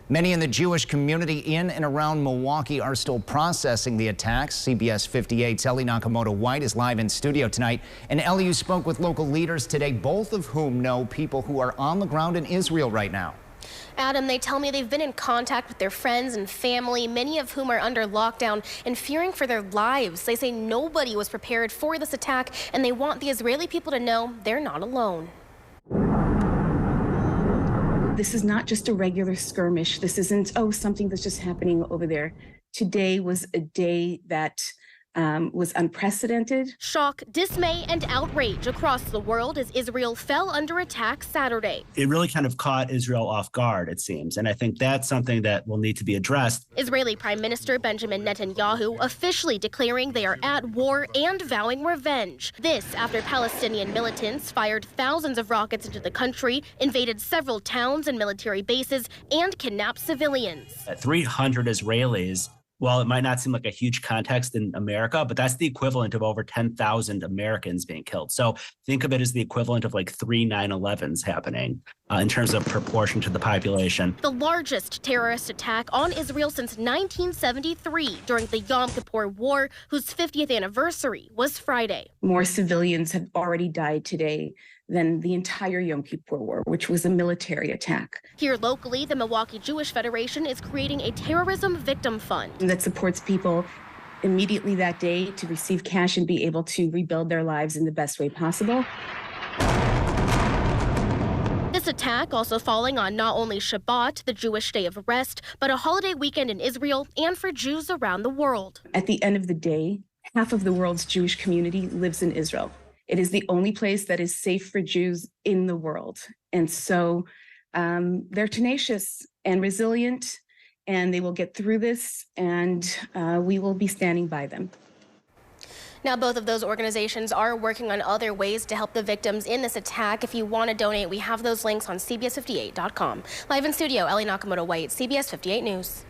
Many in the Jewish community in and around Milwaukee are still processing the attacks. CBS 58's Ellie Nakamoto-White is live in studio tonight. And Ellie, you spoke with local leaders today, both of whom know people who are on the ground in Israel right now. Adam, they tell me they've been in contact with their friends and family, many of whom are under lockdown and fearing for their lives. They say nobody was prepared for this attack, and they want the Israeli people to know they're not alone. This is not just a regular skirmish. This isn't, something that's just happening over there. Today was a day that was unprecedented. Shock, dismay, and outrage across the world as Israel fell under attack Saturday. It really kind of caught Israel off guard, it seems, and I think that's something that will need to be addressed. Israeli Prime Minister Benjamin Netanyahu officially declaring they are at war and vowing revenge. This after Palestinian militants fired thousands of rockets into the country, invaded several towns and military bases, and kidnapped civilians. 300 Israelis. Well, it might not seem like a huge context in America, but that's the equivalent of over 10,000 Americans being killed. So think of it as the equivalent of like 3 9/11s happening in terms of proportion to the population. The largest terrorist attack on Israel since 1973 during the Yom Kippur War, whose 50th anniversary was Friday. More civilians have already died today than the entire Yom Kippur War, which was a military attack. Here locally, the Milwaukee Jewish Federation is creating a terrorism victim fund that supports people immediately that day to receive cash and be able to rebuild their lives in the best way possible. This attack also falling on not only Shabbat, the Jewish day of rest, but a holiday weekend in Israel and for Jews around the world. At the end of the day, half of the world's Jewish community lives in Israel. It is the only place that is safe for Jews in the world. And so they're tenacious and resilient, and they will get through this, and we will be standing by them. Now, both of those organizations are working on other ways to help the victims in this attack. If you want to donate, we have those links on CBS58.com. Live in studio, Ellie Nakamoto-White, CBS 58 News.